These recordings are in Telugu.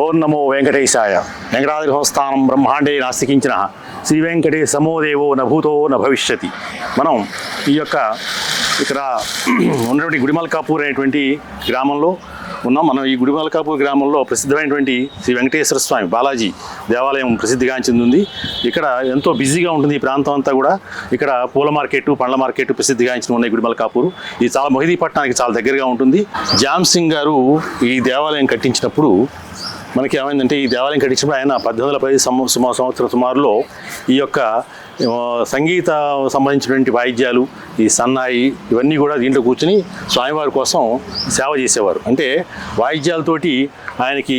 ఓం నమో వెంకటేశాయ. వెంకటాద్రి సంస్థానం బ్రహ్మాండే నాస్తికించిన శ్రీ వెంకటేశ సమోదేవో నభూతో నభవిష్యతి. మనం ఈ యొక్క ఇక్కడ ఉన్నటువంటి గుడిమల్కాపూర్ అనేటువంటి గ్రామంలో ఉన్నాం. మనం ఈ గుడిమల్కాపూర్ గ్రామంలో ప్రసిద్ధమైనటువంటి శ్రీ వెంకటేశ్వర స్వామి బాలాజీ దేవాలయం ప్రసిద్ధిగాంచింది ఉంది. ఇక్కడ ఎంతో బిజీగా ఉంటుంది ఈ ప్రాంతం అంతా కూడా. ఇక్కడ పూల మార్కెట్, పండ్ల మార్కెట్ ప్రసిద్ధిగాంచిన ఉన్నాయి గుడిమల్కాపూర్. ఇది చాలా మొహిదీపట్నానికి చాలా దగ్గరగా ఉంటుంది. జామ్ సింగ్ గారు ఈ దేవాలయం కట్టించినప్పుడు మనకి ఏమైందంటే, ఈ దేవాలయం కట్టించినప్పుడు ఆయన 1810 సంవత్సరం సుమారులో ఈ యొక్క సంగీత సంబంధించినటువంటి వాయిద్యాలు, ఈ సన్నాయి ఇవన్నీ కూడా దీంట్లో కూర్చుని స్వామివారి కోసం సేవ చేసేవారు. అంటే వాయిద్యాలతోటి ఆయనకి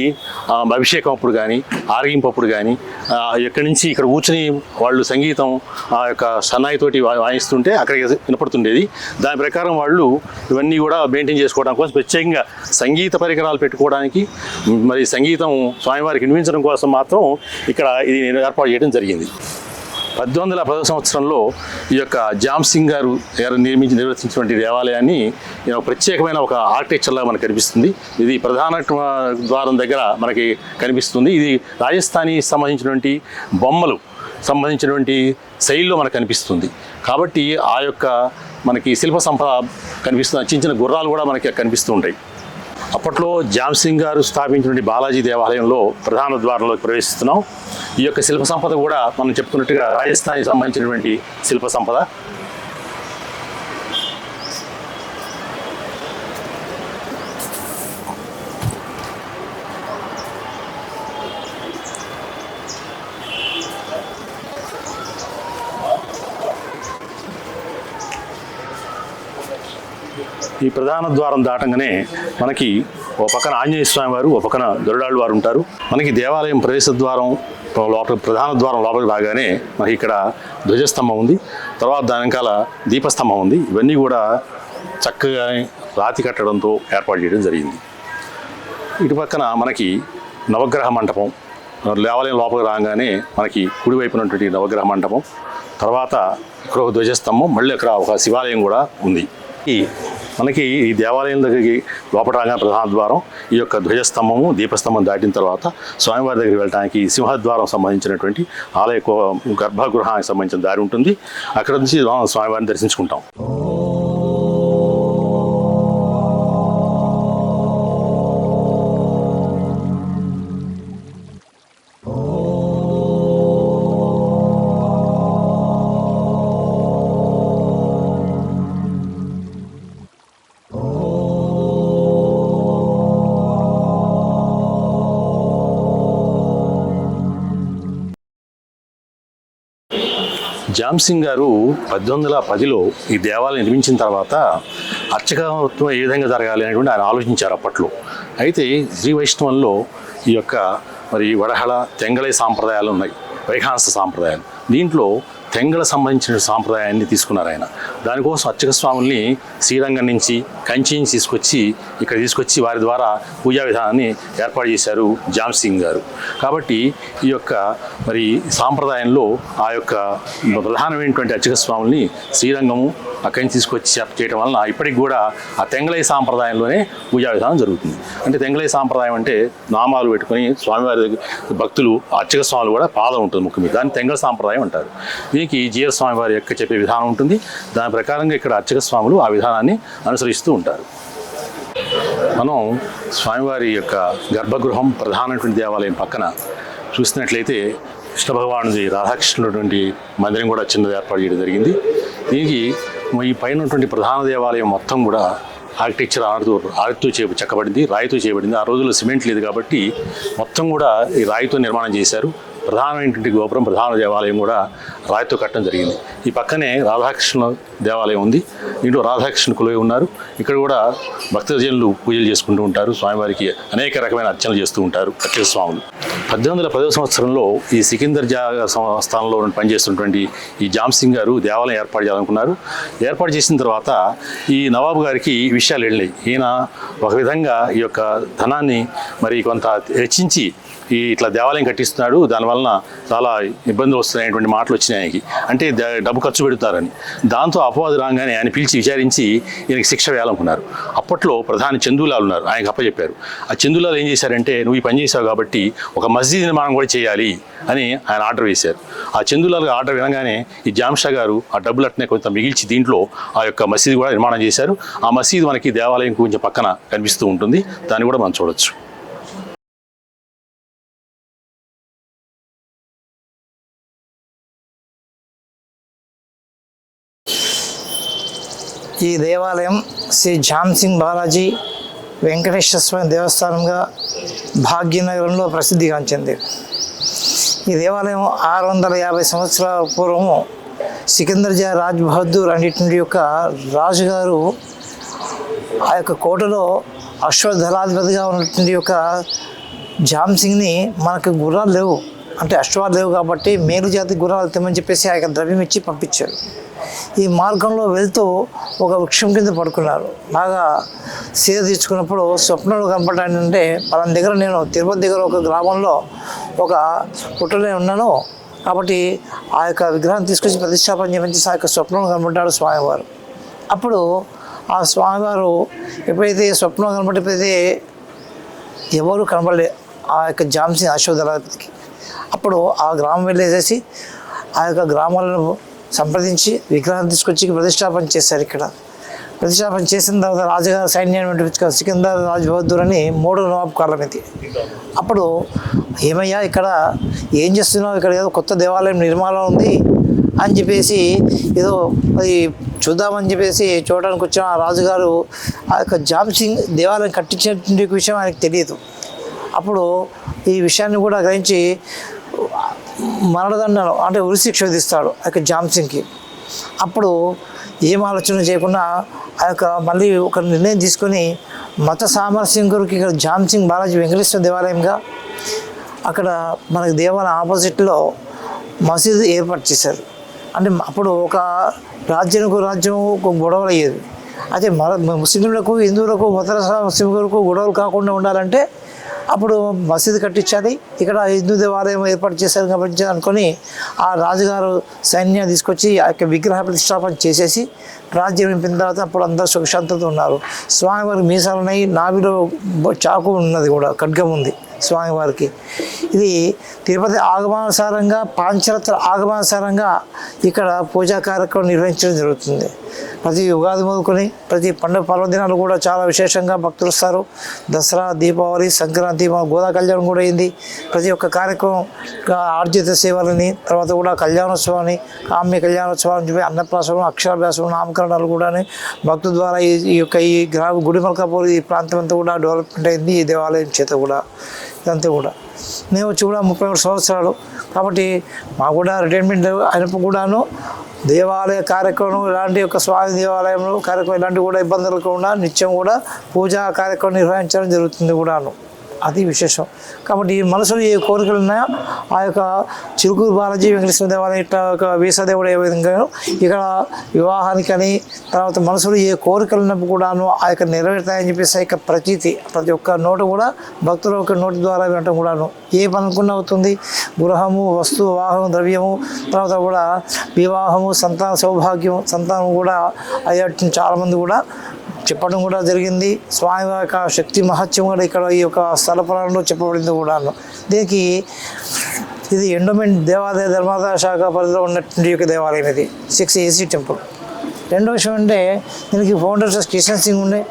అభిషేకం అప్పుడు కానీ, ఆరగింపు అప్పుడు కానీ ఎక్కడి నుంచి ఇక్కడ కూర్చుని వాళ్ళు సంగీతం ఆ యొక్క సన్నాయితోటి వాయిస్తుంటే అక్కడికి వినపడుతుండేది. దాని ప్రకారం వాళ్ళు ఇవన్నీ కూడా మెయింటైన్ చేసుకోవడం కోసం ప్రత్యేకంగా సంగీత పరికరాలు పెట్టుకోవడానికి, మరి సంగీతం స్వామివారికి వినిపించడం కోసం మాత్రం ఇక్కడ ఇది ఏర్పాటు చేయడం జరిగింది. 1810 సంవత్సరంలో ఈ యొక్క జామ్ సింగ్ గారు నిర్వర్తించినటువంటి దేవాలయాన్ని ప్రత్యేకమైన ఒక ఆర్కిటెక్చర్లా మనకు కనిపిస్తుంది. ఇది ప్రధాన ద్వారం దగ్గర మనకి కనిపిస్తుంది. ఇది రాజస్థానీ సంబంధించినటువంటి బొమ్మలు సంబంధించినటువంటి శైలిలో మనకు కనిపిస్తుంది. కాబట్టి ఆ యొక్క మనకి శిల్ప సంపద కనిపిస్తుంది. చిన్న చిన్న గుర్రాలు కూడా మనకి కనిపిస్తూ ఉంటాయి. అప్పట్లో జామ్ సింగ్ గారు స్థాపించినటువంటి బాలాజీ దేవాలయంలో ప్రధాన ద్వారంలోకి ప్రవేశిస్తున్నాం. ఈ యొక్క శిల్ప సంపద కూడా మనం చెప్పుకున్నట్టుగా రాజస్థానికి సంబంధించినటువంటి శిల్ప సంపద. ఈ ప్రధాన ద్వారం దాటంగానే మనకి ఓ పక్కన ఆంజనేయ స్వామి వారు, ఓ పక్కన గరుడాళ్ళు వారు ఉంటారు. మనకి దేవాలయం ప్రవేశ ద్వారం లోపల, ప్రధాన ద్వారం లోపలికి రాగానే మనకి ఇక్కడ ధ్వజస్తంభం ఉంది. తర్వాత దాని వెనకాల దీపస్తంభం ఉంది. ఇవన్నీ కూడా చక్కగా రాతి కట్టడంతో ఏర్పాటు చేయడం జరిగింది. ఇటు పక్కన మనకి నవగ్రహ మంటపం, దేవాలయం లోపలికి రాగానే మనకి కుడివైపున ఉన్నటువంటి నవగ్రహ మంటపం, తర్వాత ఇక్కడ ఒక ధ్వజస్తంభం, మళ్ళీ అక్కడ ఒక శివాలయం కూడా ఉంది. మనకి ఈ దేవాలయం దగ్గరికి లోపల రాగానే ప్రధాన ద్వారం, ఈ యొక్క ధ్వజస్తంభము, దీపస్తంభం దాటిన తర్వాత స్వామివారి దగ్గరికి వెళ్ళడానికి సింహద్వారం సంబంధించినటువంటి ఆలయ గర్భగృహానికి సంబంధించిన దారి ఉంటుంది. అక్కడ నుంచి స్వామివారిని దర్శించుకుంటాం. జామ్ సింగ్ గారు 1810లో ఈ దేవాలయం నిర్మించిన తర్వాత అర్చకత్వం ఏ విధంగా జరగాలి అనేటువంటి ఆయన ఆలోచించారు అప్పట్లో. అయితే శ్రీ వైష్ణవంలో ఈ యొక్క మరి వడహళ, తెంగళై సాంప్రదాయాలు ఉన్నాయి, వైఖానస సాంప్రదాయాలు. దీంట్లో తెంగళ సంబంధించిన సాంప్రదాయాన్ని తీసుకున్నారు ఆయన. దానికోసం అర్చక స్వాముల్ని శ్రీరంగం నుంచి, కంచి నుంచి తీసుకొచ్చి వారి ద్వారా పూజా విధానాన్ని ఏర్పాటు చేశారు జామ్ సింగ్ గారు. కాబట్టి ఈ యొక్క మరి సాంప్రదాయంలో ఆ యొక్క ప్రధానమైనటువంటి అర్చక స్వాముల్ని శ్రీరంగము అక్కడి నుంచి తీసుకొచ్చి చేయడం వలన ఇప్పటికి కూడా ఆ తెంగళై సాంప్రదాయంలోనే పూజా విధానం జరుగుతుంది. అంటే తెంగళై సాంప్రదాయం అంటే నామాలు పెట్టుకొని స్వామివారి భక్తులు, అర్చక స్వాములు కూడా పాదం ఉంటుంది ముఖ్య మీద, దాన్ని తెంగళ సాంప్రదాయం అంటారు. దీనికి జీఎస్ స్వామి వారి యొక్క చెప్పే విధానం ఉంటుంది. దాని ప్రకారంగా ఇక్కడ అర్చక స్వాములు ఆ విధానాన్ని అనుసరిస్తూ ఉంటారు. మనం స్వామివారి యొక్క గర్భగృహం ప్రధానటువంటి దేవాలయం పక్కన చూసినట్లయితే కృష్ణ భగవానుడి, రాధాకృష్ణుడు మందిరం కూడా చిన్నది ఏర్పాటు చేయడం జరిగింది. దీనికి ఈ పైన ఉన్నటువంటి ప్రధాన దేవాలయం మొత్తం కూడా ఆర్కిటెక్చర్ ఆరుతో చెక్కబడింది, రాయితో చేయబడింది. ఆ రోజుల్లో సిమెంట్ లేదు కాబట్టి మొత్తం కూడా ఈ రాయితో నిర్మాణం చేశారు. ప్రధానమైనటువంటి గోపురం, ప్రధాన దేవాలయం కూడా రాయితో కట్టడం జరిగింది. ఈ పక్కనే రాధాకృష్ణ దేవాలయం ఉంది. దీంట్లో రాధాకృష్ణ కొలువై ఉన్నారు. ఇక్కడ కూడా భక్తజనులు పూజలు చేసుకుంటూ ఉంటారు. స్వామివారికి అనేక రకమైన అర్చనలు చేస్తూ ఉంటారు అర్చక స్వాములు. 1810 సంవత్సరంలో ఈ సికిందర్ స్థానంలో పనిచేస్తున్నటువంటి ఈ జామ్ సింగ్ గారు దేవాలయం ఏర్పాటు చేయాలనుకున్నారు. ఏర్పాటు చేసిన తర్వాత ఈ నవాబు గారికి ఈ విషయాలు వెళ్ళాయి. ఈయన ఒక విధంగా ఈ యొక్క ధనాన్ని మరి కొంత హెచ్చించి ఇట్లా దేవాలయం కట్టిస్తున్నాడు, దానివలన చాలా ఇబ్బందులు వస్తున్నాయనేటువంటి మాటలు వచ్చినాయి ఆయనకి. అంటే డబ్బు ఖర్చు పెడతారని. దాంతో అపవాదు రాగానే ఆయన పిలిచి విచారించి ఈయనకి శిక్ష వేయాలనుకున్నారు. అప్పట్లో ప్రధాని చందూలాల్ ఉన్నారు, ఆయనకు అప్పచెప్పారు. ఆ చందూలాల్ ఏం చేశారంటే, నువ్వు ఈ పని చేసావు కాబట్టి ఒక మస్జిద్ నిర్మాణం కూడా చేయాలి అని ఆయన ఆర్డర్ వేశారు. ఆ చందూలాల్ ఆర్డర్ వినగానే ఈ జాంషా గారు ఆ డబ్బులు అట్నే కొంత మిగిల్చి దీంట్లో ఆ యొక్క మసీదు కూడా నిర్మాణం చేశారు. ఆ మసీదు మనకి దేవాలయం కొంచెం పక్కన కనిపిస్తూ ఉంటుంది, దాన్ని కూడా మనం చూడొచ్చు. ఈ దేవాలయం శ్రీ ఝాన్సింగ్ బాలాజీ వెంకటేశ్వర స్వామి దేవస్థానంగా భాగ్యనగరంలో ప్రసిద్ధిగాంచింది. ఈ దేవాలయం 650 సంవత్సరాల పూర్వము సికిందర్జా రాజ్ బహదూర్ అన్నింటి యొక్క రాజుగారు ఆ యొక్క కోటలో అశ్వదళాధిపతిగా ఉన్నటువంటి యొక్క ఝాన్సింగ్ని, మనకు గుర్రాలు లేవు అంటే అశ్వాలు లేవు కాబట్టి మేలు జాతి గుర్రాలు తెమ్మని చెప్పేసి ఆ యొక్క ద్రవ్యం ఇచ్చి పంపించారు. ఈ మార్గంలో వెళ్తూ ఒక వృక్షం కింద పడుకున్నారు. బాగా సీద తీర్చుకున్నప్పుడు స్వప్నంలో కనపడటానికి అంటే పలానా దగ్గర నేను తిరుపతి దగ్గర ఒక గ్రామంలో ఒక పుట్టలో ఉన్నాను కాబట్టి ఆ యొక్క విగ్రహాన్ని తీసుకొచ్చి ప్రతిష్టాపన చేయించి ఆ యొక్క స్వప్నంలో కనపడ్డాడు స్వామివారు. అప్పుడు ఆ స్వామివారు ఎప్పుడైతే స్వప్నంలో కనపడిపోతే ఎవరు కనపడలే ఆ యొక్క ఝాన్సింగ్ అశ్వదళాధిపతికి. అప్పుడు ఆ గ్రామం వెళ్ళేసేసి ఆ యొక్క గ్రామాలను సంప్రదించి విగ్రహాన్ని తీసుకొచ్చి ప్రతిష్టాపన చేశారు. ఇక్కడ ప్రతిష్టాపన చేసిన తర్వాత రాజుగారు సైన్యాన్ని సికిందర్ రాజ్ బహదూర్ అని 3వ నవాబు కాలం ఇది. అప్పుడు ఏమయ్యా ఇక్కడ ఏం చేస్తున్నావు, ఇక్కడ ఏదో కొత్త దేవాలయం నిర్మాణం ఉంది అని చెప్పేసి ఏదో అది చూద్దామని చెప్పేసి చూడడానికి వచ్చిన ఆ రాజుగారు ఆ యొక్క ఝాన్సింగ్ దేవాలయం కట్టించిన విషయం ఆయనకు తెలియదు. అప్పుడు ఈ విషయాన్ని కూడా గ్రహించి మరణదండను అంటే ఉరిశిక్ష విధిస్తాడు ఆ యొక్క ఝాన్సింగ్కి. అప్పుడు ఏం ఆలోచన చేయకుండా ఆ యొక్క మళ్ళీ ఒక నిర్ణయం తీసుకొని మత సామరస్యం కొరకు ఇక్కడ ఝాన్సింగ్ బాలాజీ వెంకటేశ్వర దేవాలయంగా అక్కడ మనకి దేవాలయం ఆపోజిట్లో మసీదు ఏర్పాటు చేశారు. అంటే అప్పుడు ఒక రాజ్యానికి రాజ్యం ఒక గొడవలు అయ్యేది. అయితే ముస్లింలకు హిందువులకు మత ముస్లింలకు గొడవలు కాకుండా ఉండాలంటే అప్పుడు మసీదు కట్టించాలి, ఇక్కడ హిందూ దేవాలయం ఏర్పాటు చేశారు కాబట్టి అనుకొని ఆ రాజుగారు సైన్యాన్ని తీసుకొచ్చి ఆ యొక్క విగ్రహ ప్రతిష్టాపన చేసేసి రాజ్యం నింపిన తర్వాత అప్పుడు అందరూ సుఖశాంతంతో ఉన్నారు. స్వామివారికి మీసాలు ఉన్నాయి, నాభిలో చాకు ఉన్నది కూడా, ఖడ్గం ఉంది స్వామివారికి. ఇది తిరుపతి ఆగమానుసారంగా పాంచరత్న ఆగమానుసారంగా ఇక్కడ పూజా కార్యక్రమం నిర్వహించడం జరుగుతుంది. ప్రతి ఉగాది మొదలుకొని ప్రతి పండుగ పర్వదినాలు కూడా చాలా విశేషంగా భక్తులు వస్తారు. దసరా, దీపావళి, సంక్రాంతి, గోదా కళ్యాణం కూడా అయింది. ప్రతి ఒక్క కార్యక్రమం ఆర్జిత సేవలని, తర్వాత కూడా కళ్యాణోత్సవాన్ని, కామ్య కళ్యాణోత్సవాన్ని చెప్పి అన్నప్రాసనం, అక్షరాభ్యాసం, నామకరణాలు కూడా భక్తుల ద్వారా ఈ యొక్క ఈ గుడిమల్కాపూర్ ఈ ప్రాంతం అంతా కూడా డెవలప్మెంట్ అయింది ఈ దేవాలయం చేత కూడా. ఇదంతా కూడా మేము వచ్చి కూడా 33 సంవత్సరాలు కాబట్టి మాకు కూడా రిటైర్మెంట్ అయినప్పుడు కూడాను దేవాలయ కార్యక్రమం ఇలాంటి యొక్క స్వామి దేవాలయంలో కార్యక్రమం ఇలాంటివి కూడా ఇబ్బందులు కూడా నిత్యం కూడా పూజా కార్యక్రమం నిర్వహించడం జరుగుతుంది కూడాను. అది విశేషం. కాబట్టి ఈ మనసులో ఏ కోరికలు ఉన్నాయో ఆ యొక్క చిలుకూరు బాలాజీ వెంకటేశ్వర దేవాలయం ఇట్లా ఒక వీసదేవుడు ఏ విధంగా ఇక్కడ వివాహానికని తర్వాత మనసులో ఏ కోరికలు ఉన్నప్పుడు కూడాను ఆ యొక్క నెరవేరుతాయని చెప్పేసి ఆ యొక్క ప్రతీతి ప్రతి ఒక్క నోటు కూడా భక్తుల యొక్క నోటి ద్వారా వినటం కూడాను ఏ పనుకున్న అవుతుంది. గృహము, వస్తు, వాహనం, ద్రవ్యము, తర్వాత కూడా వివాహము, సంతాన సౌభాగ్యం, సంతానం కూడా అయ్యేట్టు చాలామంది కూడా చెప్పడం కూడా జరిగింది. స్వామి యొక్క శక్తి మహత్యం కూడా ఇక్కడ ఈ యొక్క స్థల పురాణంలో చెప్పబడింది కూడాను. దీనికి ఇది ఎండోమెంట్ దేవాదాయ ధర్మాదాయ శాఖ పరిధిలో ఉన్నటువంటి యొక్క దేవాలయం ఇది 6 AC టెంపుల్. రెండో విషయం అంటే దీనికి ఫౌండర్ ట్రస్ట్ కిషన్ సింగ్ ఉండే,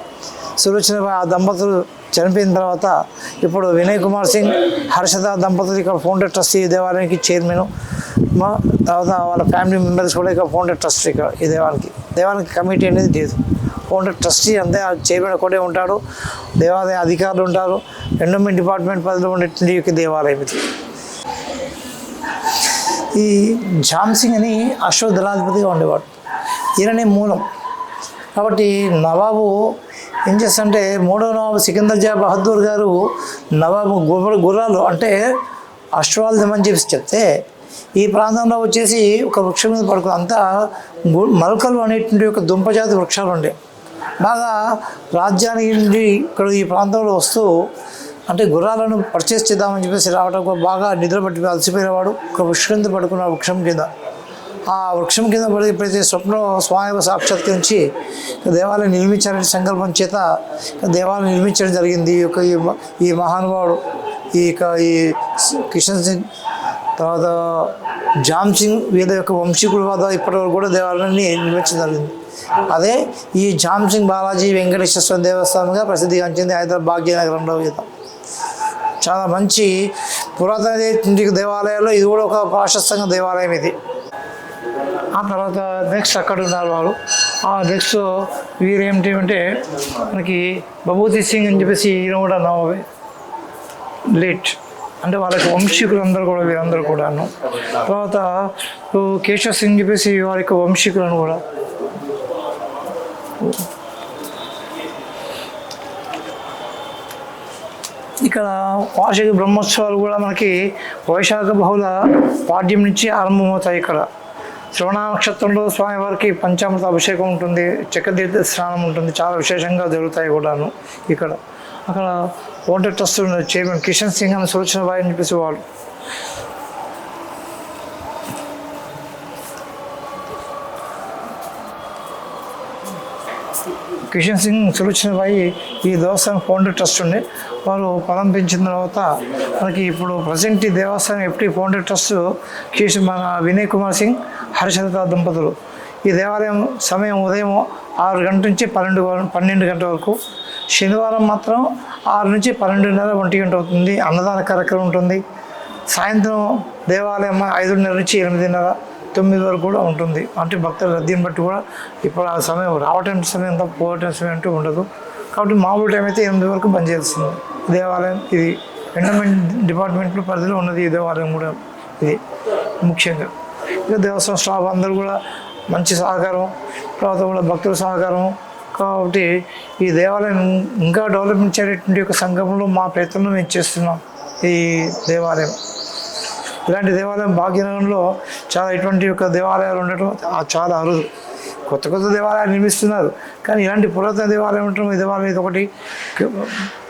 సులోచన ఆ దంపతులు చనిపోయిన తర్వాత ఇప్పుడు వినయ్ కుమార్ సింగ్, హర్షద దంపతులు ఇక్కడ ఫౌండర్ ట్రస్ట్ ఈ దేవాలయానికి చైర్మన్. తర్వాత వాళ్ళ ఫ్యామిలీ మెంబర్స్ కూడా ఇక్కడ ఫౌండర్ ట్రస్ట్ ఇక్కడ ఈ దేవాలయానికి కమిటీ అనేది లేదు. ఫౌండర్ ట్రస్టీ అంతే చైర్మన్ ఒకటే ఉంటాడు, దేవాలయ అధికారులు ఉంటారు. ఎండోమెంట్ డిపార్ట్మెంట్ పరిధిలో ఉండేటువంటి యొక్క దేవాలయం ఇది. ఈ ఝాన్సింగ్ అని అశ్వదళాధిపతిగా ఉండేవాడు, ఈయననే మూలం. కాబట్టి నవాబు ఏం చేస్తారంటే 3వ నవాబు సికిందర్జా బహదూర్ గారు నవాబు గుర్రాలు అంటే అశ్వాలు తెమ్మని చెప్పి చెప్తే ఈ ప్రాంతంలో వచ్చేసి ఒక వృక్షం మీద పడుకుని అంతా మల్కలు అనేటువంటి ఒక దుంపజాతి వృక్షాలు ఉండే. బాగా రాజ్యానికి నుండి ఇక్కడ ఈ ప్రాంతంలో వస్తూ అంటే గుర్రాలను పర్చేస్ చేద్దామని చెప్పేసి రావడం బాగా నిద్ర పట్టి అలసిపోయినవాడు ఒక వృక్షం కింద పడుకున్నాడు. వృక్షం కింద ఆ వృక్షం కింద పడి ఎప్పుడైతే స్వప్నంలో స్వామి సాక్షాత్కరించి దేవాలయం నిర్మించాలని సంకల్పం చేత దేవాలయం నిర్మించడం జరిగింది. ఈ మహానుభావుడు ఈ కిషన్ సింగ్ తర్వాత జామ్ సింగ్ వీళ్ళ యొక్క వంశీకుల వద్ద ఇప్పటివరకు కూడా దేవాలయాన్ని నిర్మించడం జరిగింది. అదే ఈ జామ్ సింగ్ బాలాజీ వెంకటేశ్వర స్వామి దేవస్థానంగా ప్రసిద్ధిగాంచింది హైదరాబాద్ భాగ్యనగరంలో. చాలా మంచి పురాతన దేవాలయాల్లో ఇది కూడా ఒక ప్రాశస్తంగా దేవాలయం ఇది. ఆ తర్వాత నెక్స్ట్ అక్కడ ఉన్నారు వారు. ఆ నెక్స్ట్ వీరు ఏమిటి అంటే మనకి బభూతి సింగ్ అని చెప్పేసి ఈయన కూడా లేట్ అంటే వాళ్ళకి వంశీకులు అందరూ కూడా వీరందరూ కూడాను. తర్వాత కేశవ్ సింగ్ చెప్పేసి వారి యొక్క వంశీకులను కూడా. ఇక్కడ వార్షిక బ్రహ్మోత్సవాలు కూడా మనకి వైశాఖ బహుళ పాడ్యం నుంచి ఆరంభమవుతాయి. ఇక్కడ శ్రవణ నక్షత్రంలో స్వామివారికి పంచామృత అభిషేకం ఉంటుంది, చక్రతీర్థ స్నానం ఉంటుంది, చాలా విశేషంగా జరుగుతాయి కూడాను. ఇక్కడ అక్కడ water trust chairman Kishan Singh అని సులోచన బాయ్ అని చెప్పేసి వాళ్ళు. కిషన్ సింగ్ సులోచన బాయి ఈ దేవస్థానం ఫౌండర్ ట్రస్ట్ ఉండే వారు ప్రారంభించిన తర్వాత మనకి ఇప్పుడు ప్రజెంట్ ఈ దేవస్థానం ఎప్పుడు ఫౌండర్ ట్రస్ట్ మన వినయ్ కుమార్ సింగ్ హర్షలత దంపతులు. ఈ దేవాలయం సమయం ఉదయం 6 గంటల నుంచి 12 గంటల వరకు, శనివారం మాత్రం 6 నుంచి 12:30 1 గంట అవుతుంది. అన్నదాన కార్యక్రమం ఉంటుంది. సాయంత్రం దేవాలయం 5:30 నుంచి 8:30 9 వరకు కూడా ఉంటుంది. అంటే భక్తుల రద్దీని బట్టి కూడా ఇప్పుడు ఆ సమయం రావటం సమయం తప్ప పోవటం సమయం అంటూ ఉండదు. కాబట్టి మామూలు టైం అయితే 8 వరకు బంద్ చేస్తుంది దేవాలయం. ఇది ఎండోమెంట్ డిపార్ట్మెంట్ పరిధిలో ఉన్నది ఈ దేవాలయం కూడా. ఇది ముఖ్యంగా ఇక దేవస్థానం స్టాఫ్ అందరూ కూడా మంచి సహకారం, తర్వాత కూడా భక్తుల సహకారం. కాబట్టి ఈ దేవాలయం ఇంకా డెవలప్మెంట్ చేయటువంటి ఒక సంఘంలో మా ప్రయత్నంలో మేము చేస్తున్నాం. ఈ దేవాలయం ఇలాంటి దేవాలయం భాగ్యనగరంలో చాలా ఇటువంటి యొక్క దేవాలయాలు ఉండటం చాలా అరుదు. కొత్త దేవాలయాలు నిర్మిస్తున్నారు, కానీ ఇలాంటి పురాతన దేవాలయం ఉండటం ఈ దేవాలయం ఇది ఒకటి.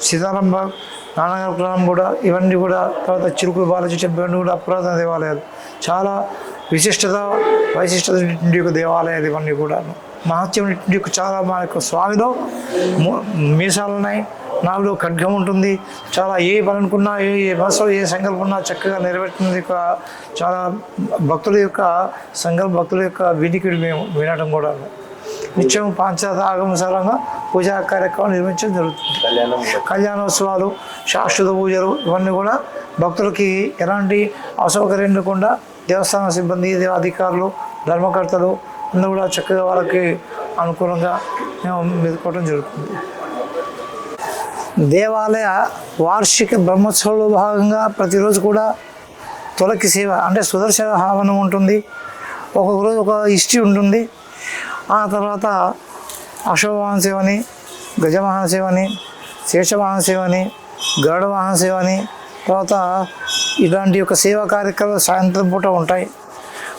సీతారాంబాగ్, నాన్నగారు కూడా ఇవన్నీ కూడా, తర్వాత చిరుకుల బాలాజీ టెంపుల్ కూడా పురాతన దేవాలయాలు. చాలా విశిష్టత వైశిష్టత యొక్క దేవాలయాలు ఇవన్నీ కూడా. మహత్యం చాలా మా యొక్క స్వామిలో మీసాలు ఉన్నాయి, నాలో ఖడ్గం ఉంటుంది. చాలా ఏ పని అనుకున్నా, ఏ మనసులో ఏ సంకల్పం ఉన్నా చక్కగా నెరవేరుతుంది. చాలా భక్తుల యొక్క భక్తుల యొక్క వినికిడి మేము వినడం కూడా. నిత్యం పాంచాత ఆగమసారంగా పూజా కార్యక్రమం నిర్వహించడం జరుగుతుంది. కళ్యాణోత్సవాలు, శాశ్వత పూజలు ఇవన్నీ కూడా భక్తులకి ఎలాంటి అసౌకర్యం లేకుండా దేవస్థాన సిబ్బంది, అధికారులు, ధర్మకర్తలు అందరూ కూడా చక్కగా వాళ్ళకి అనుకూలంగా మేము మెదుకోవడం జరుగుతుంది. దేవాలయ వార్షిక బ్రహ్మోత్సవంలో భాగంగా ప్రతిరోజు కూడా తులకి సేవ అంటే సుదర్శన హావనం ఉంటుంది. ఒక్కొక్క రోజు ఒక హిస్టరీ ఉంటుంది. ఆ తర్వాత అశోకవాహన సేవని, గజవాహన సేవని, శేషవాహన సేవని, గరుడవాహన సేవని, తర్వాత ఇలాంటి యొక్క సేవా కార్యక్రమాలు సాయంత్రం పూట ఉంటాయి.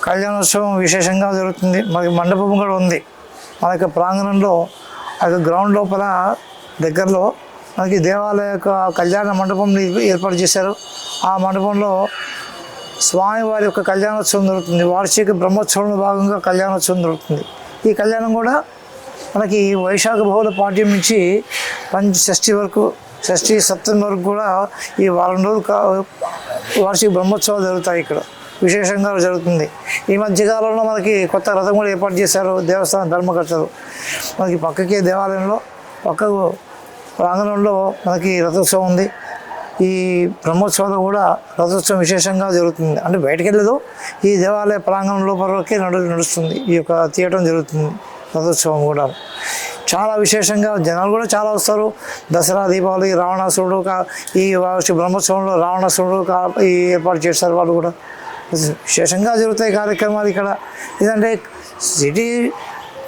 కళ్యాణోత్సవం విశేషంగా జరుగుతుంది. మనకి మండపం కూడా ఉంది. మన యొక్క ప్రాంగణంలో ఆ యొక్క గ్రౌండ్ లోపల దగ్గరలో మనకి దేవాలయ యొక్క కళ్యాణ మండపం ఏర్పాటు చేశారు. ఆ మండపంలో స్వామివారి యొక్క కళ్యాణోత్సవం జరుగుతుంది. వార్షిక బ్రహ్మోత్సవంలో భాగంగా కళ్యాణోత్సవం జరుగుతుంది. ఈ కళ్యాణం కూడా మనకి వైశాఖ బహుళ పాడ్యం నుంచి షష్ఠి వరకు, షష్ఠి సప్తమి వరకు కూడా ఈ వారం రోజులు వార్షిక బ్రహ్మోత్సవాలు జరుగుతాయి. ఇక్కడ విశేషంగా జరుగుతుంది. ఈ మధ్యకాలంలో మనకి కొత్త రథం కూడా ఏర్పాటు చేశారు దేవస్థాన ధర్మకర్తలు. మనకి పక్కకే దేవాలయంలో పక్కకు ప్రాంగణంలో మనకి రథోత్సవం ఉంది. ఈ బ్రహ్మోత్సవాలు కూడా రథోత్సవం విశేషంగా జరుగుతుంది. అంటే బయటకు వెళ్ళదు, ఈ దేవాలయ ప్రాంగణం లోపలకే నడుస్తుంది. ఈ యొక్క తీయటం జరుగుతుంది రథోత్సవం కూడా. చాలా విశేషంగా జనాలు కూడా చాలా వస్తారు. దసరా, దీపావళి, రావణాసురుడు ఈ బ్రహ్మోత్సవంలో రావణాసురుడు ఈ ఏర్పాటు చేస్తారు. వాళ్ళు కూడా విశేషంగా జరుగుతాయి కార్యక్రమాలు ఇక్కడ. ఇదంటే సిటీ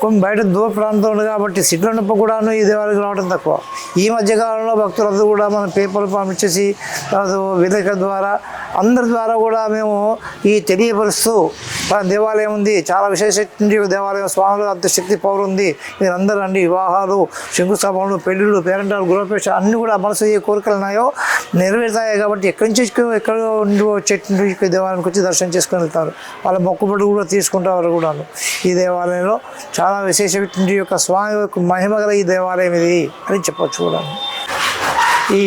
కొన్ని బయట దూర ప్రాంతం ఉంది కాబట్టి సిటీలో ఉన్నప్పుడు కూడా ఈ దేవాలయానికి రావడం తక్కువ. ఈ మధ్యకాలంలో భక్తులందరూ కూడా మన పేపర్లు పంపించేసి తర్వాత విలేకరుల ద్వారా అందరి ద్వారా కూడా మేము ఈ తెలియపరుస్తూ మన దేవాలయం ఉంది, చాలా విశేషమైన దేవాలయం, స్వాములు అంత శక్తి పవర్ ఉంది, మీరందరూ రండి, వివాహాలు, శంకుస్థాపనలు, పెళ్ళిళ్ళు, పేరెంటాలు, గృహప్రవేశ అన్నీ కూడా మనసు ఏ కోరికలు ఉన్నాయో నెరవేరుతాయి. కాబట్టి ఎక్కడి నుంచి ఎక్కడ వచ్చేటువంటి దేవాలయానికి వచ్చి దర్శనం చేసుకొని వెళ్తారు, వాళ్ళ మొక్కుబడి కూడా తీసుకుంటారు కూడాను. ఈ దేవాలయంలో చాలా విశేషమైన యొక్క స్వామి యొక్క మహిమ గల ఈ దేవాలయం ఇది అని చెప్పచ్చు కూడా. ఈ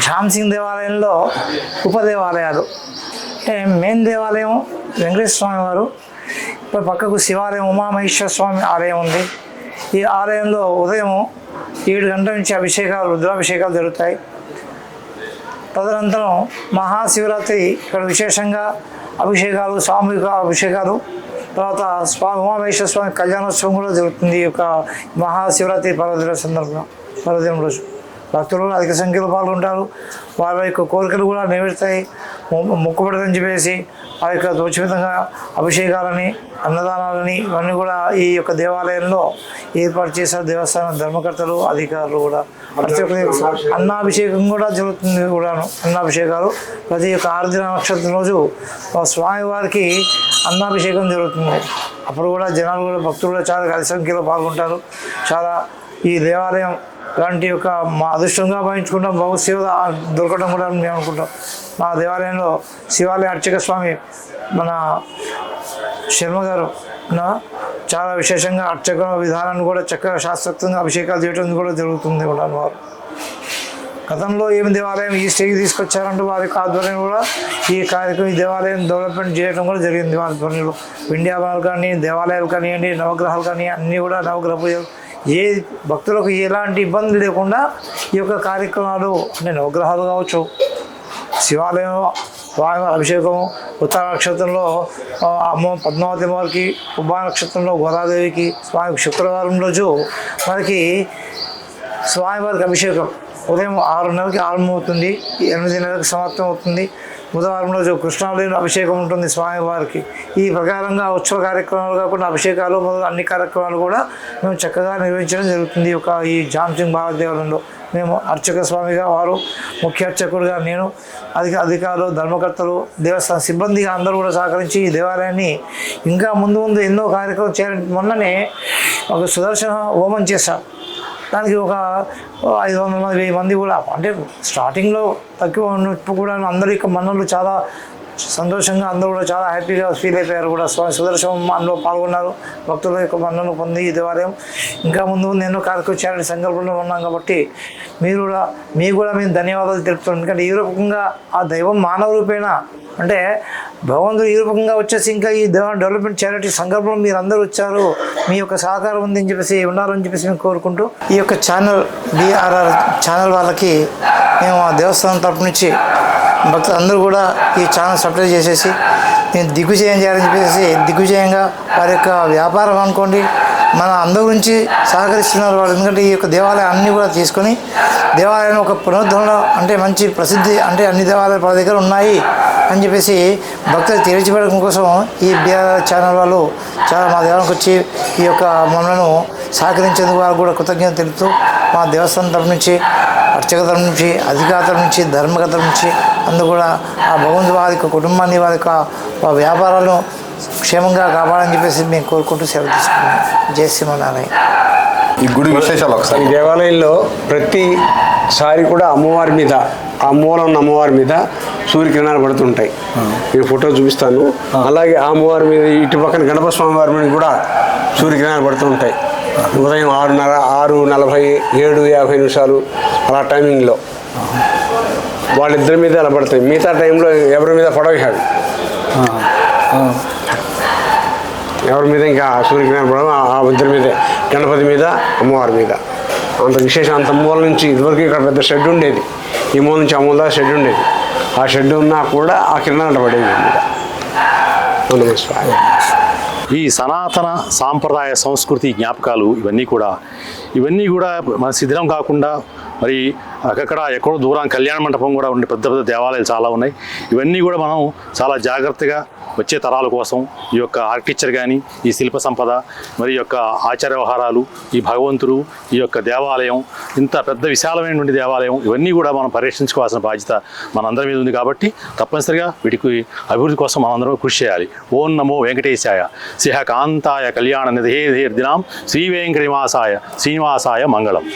ఝాన్సింగ్ దేవాలయంలో ఉపదేవాలయాలు అంటే మెయిన్ దేవాలయం వెంకటేశ్వర స్వామి వారు, ఇప్పుడు పక్కకు శివాలయం ఉమామహేశ్వర స్వామి ఆలయం ఉంది. ఈ ఆలయంలో ఉదయం 7 గంటల నుంచి అభిషేకాలు, రుద్రాభిషేకాలు జరుగుతాయి. తదనంతరం మహాశివరాత్రి ఇక్కడ విశేషంగా అభిషేకాలు, సామూహిక అభిషేకాలు, తర్వాత ఉమామహేశ్వర స్వామి కళ్యాణోత్సవం కూడా జరుగుతుంది. ఈ యొక్క మహాశివరాత్రి పర్వదిన సందర్భంగా, పర్వదినం రోజు భక్తులు అధిక సంఖ్యలో పాల్గొంటారు. వాళ్ళ యొక్క కోరికలు కూడా నెరవేరుతాయి. మొక్కుబడని చెప్పేసి ఆ యొక్క ఉచితంగా అభిషేకాలని, అన్నదానాలని ఇవన్నీ కూడా ఈ యొక్క దేవాలయంలో ఏర్పాటు చేశారు దేవస్థానం ధర్మకర్తలు, అధికారులు కూడా. అన్నాభిషేకం కూడా జరుగుతుంది కూడాను. అన్నాభిషేకాలు ప్రతి ఒక్క ఆరుద్ర నక్షత్రం రోజు స్వామివారికి అన్నాభిషేకం జరుగుతుంది. అప్పుడు కూడా జనాలు కూడా, భక్తులు కూడా చాలా అధిక సంఖ్యలో పాల్గొంటారు. చాలా ఈ దేవాలయం లాంటి యొక్క మా అదృష్టంగా భావించుకుంటాం. సేవ దొరకడం కూడా మేము అనుకుంటాం. మా దేవాలయంలో శివాలయ అర్చక స్వామి మన శర్మ గారు చాలా విశేషంగా అర్చక విధానాన్ని కూడా చక్కగా శాస్త్రోక్తంగా అభిషేకాలు చేయడం కూడా జరుగుతుంది కూడా. వారు గతంలో ఏమి దేవాలయం ఈ స్టేజ్కి తీసుకొచ్చారంటూ వారి యొక్క ఆధ్వర్యం కూడా ఈ కార్యక్రమం, ఈ దేవాలయం డెవలప్మెంట్ చేయడం కూడా జరిగింది. వారి ఆధ్వర్యంలో వింధ్యావనాలు కానీ, దేవాలయాలు కానివ్వండి, నవగ్రహాలు కానీ అన్నీ కూడా నవగ్రహ పూజలు, ఏ భక్తులకు ఎలాంటి ఇబ్బంది లేకుండా ఈ యొక్క కార్యక్రమాలు అంటే నవగ్రహాలు కావచ్చు, శివాలయం, స్వామి అభిషేకం, ఉత్తర నక్షత్రంలో పద్మావతి వారికి, ఉభా నక్షత్రంలో గోదాదేవికి, స్వామి శుక్రవారం రోజు మనకి స్వామివారికి అభిషేకం ఉదయం 6:30కి ఆరంభమవుతుంది, 8:30కి సమాప్తం అవుతుంది. బుధవారం రోజు కృష్ణాలయంలో అభిషేకం ఉంటుంది స్వామివారికి. ఈ ప్రకారంగా ఉత్సవ కార్యక్రమాలు కాకుండా అభిషేకాలు మొదలు అన్ని కార్యక్రమాలు కూడా మేము చక్కగా నిర్వహించడం జరుగుతుంది. ఈ ఝాన్సింగ్ బాబా దేవాలయంలో మేము అర్చక స్వామిగా, వారు ముఖ్య అర్చకుడిగా, నేను అధికారులు, ధర్మకర్తలు, దేవస్థాన సిబ్బందిగా అందరూ కూడా సహకరించి ఈ దేవాలయాన్ని ఇంకా ముందు ఎన్నో కార్యక్రమాలు చేయాలని మొన్ననే ఒక సుదర్శన హోమం చేశాం. దానికి ఒక 500 మంది 1000 మంది కూడా అంటే స్టార్టింగ్లో తక్కువ ఉన్నప్పుడు కూడా అందరి యొక్క మన్నలు చాలా సంతోషంగా, అందరూ కూడా చాలా హ్యాపీగా ఫీల్ అయిపోయారు కూడా. స్వామి సుదర్శనం అందులో పాల్గొన్నారు. భక్తుల యొక్క మన్నను పొంది ఈ దేవాలయం ఇంకా ముందు ఎన్నో కార్యక్రమం చేయాలని సంకల్పంలో ఉన్నాం. కాబట్టి మీకు కూడా మేము ధన్యవాదాలు తెలుపుతున్నాం. ఎందుకంటే ఈ రూపకంగా ఆ దైవం మానవ రూపేణ అంటే భగవంతుడు ఈ రూపకంగా వచ్చేసి ఇంకా ఈ డెవలప్మెంట్ చారిటీ సంకల్పంలో మీరు అందరూ వచ్చారు, మీ యొక్క సహకారం ఉందని చెప్పేసి ఉండాలని చెప్పేసి మేము కోరుకుంటూ ఈ యొక్క ఛానల్ BRR ఛానల్ వాళ్ళకి మేము ఆ దేవస్థానం తరపు నుంచి భక్తులు అందరూ కూడా ఈ ఛానల్ సబ్స్క్రైబ్ చేసేసి నేను దిగ్విజయం చేయాలని చెప్పేసి దిగ్విజయంగా వారి యొక్క వ్యాపారం అనుకోండి మన అందరి గురించి సహకరిస్తున్నారు వాళ్ళు. ఎందుకంటే ఈ యొక్క దేవాలయం అన్నీ కూడా తీసుకొని దేవాలయం ఒక పునరుద్ధరణ అంటే మంచి ప్రసిద్ధి అంటే అన్ని దేవాలయాలు వాళ్ళ దగ్గర ఉన్నాయి అని చెప్పేసి భక్తులు తెలియజేయడం కోసం ఈ BRR ఛానల్ వాళ్ళు చాలా మా దేవాలయానికి వచ్చి ఈ యొక్క మమ్మల్ని సహకరించేందుకు వారు కూడా కృతజ్ఞత తెలుపుతూ మా దేవస్థానం తరపు నుంచి, అర్చక తరపు నుంచి, అధికారుల తరపు నుంచి, ధర్మకర్తల నుంచి అందరూ కూడా ఆ భగవంతుడు వారి యొక్క కుటుంబాన్ని, వారి యొక్క వ్యాపారాలను క్షేమంగా కాపాడని చెప్పేసి మేము కోరుకుంటూ సెలవు తీసుకున్నాం. జై శ్రీమన్నారాయణ. ఈ గుడి విశేషాలు ఒకసారి. ఈ దేవాలయంలో ప్రతిసారి కూడా అమ్మవారి మీద, ఆ మూలం ఉన్న అమ్మవారి మీద సూర్యకిరణాలు పడుతుంటాయి. నేను ఫోటో చూపిస్తాను. అలాగే ఆ అమ్మవారి మీద ఇటు పక్కన గణపతి స్వామి వారి మీద కూడా సూర్యకిరణాలు పడుతుంటాయి. ఉదయం 6:30, 6:40, 7:50 అలా టైమింగ్లో వాళ్ళిద్దరి మీద అలా పడతాయి. మిగతా టైంలో ఎవరి మీద పడవ కాదు, ఎవరి మీద ఇంకా సూర్యకిరణాలు పడవ ఆ ఇద్దరి మీదే, గణపతి మీద, అమ్మవారి మీద. అంత విశేషం. అంత మూల నుంచి ఇదివరకు ఇక్కడ పెద్ద షెడ్ ఉండేది, ఈ మూల నుంచి ఆ మూల దాకా షెడ్ ఉండేది. ఆ షెడ్ ఉన్నా కూడా ఆ కిరణాలు పడేవి మీద. ఈ సనాతన సాంప్రదాయ సంస్కృతి జ్ఞాపకాలు ఇవన్నీ కూడా మన శిథిలం కాకుండా మరి అక్కడ ఎక్కడో దూరం కళ్యాణ మండపం కూడా ఉండే పెద్ద పెద్ద దేవాలయాలు చాలా ఉన్నాయి. ఇవన్నీ కూడా మనం చాలా జాగ్రత్తగా వచ్చే తరాల కోసం ఈ యొక్క ఆర్కిటెక్చర్ కానీ, ఈ శిల్ప సంపద, మరి ఈ యొక్క ఆచార వ్యవహారాలు, ఈ భగవంతుడు, ఈ యొక్క దేవాలయం, ఇంత పెద్ద విశాలమైనటువంటి దేవాలయం, ఇవన్నీ కూడా మనం పరిరక్షించుకోవాల్సిన బాధ్యత మనందరి మీద ఉంది. కాబట్టి తప్పనిసరిగా వీటికి అభివృద్ధి కోసం మనందరం కృషి చేయాలి. ఓం నమో వెంకటేశాయ శ్రీహ కాంతాయ కళ్యాణ నిధేర్దినాం శ్రీ వెంకటనివాసాయ శ్రీనివాసాయ మంగళం.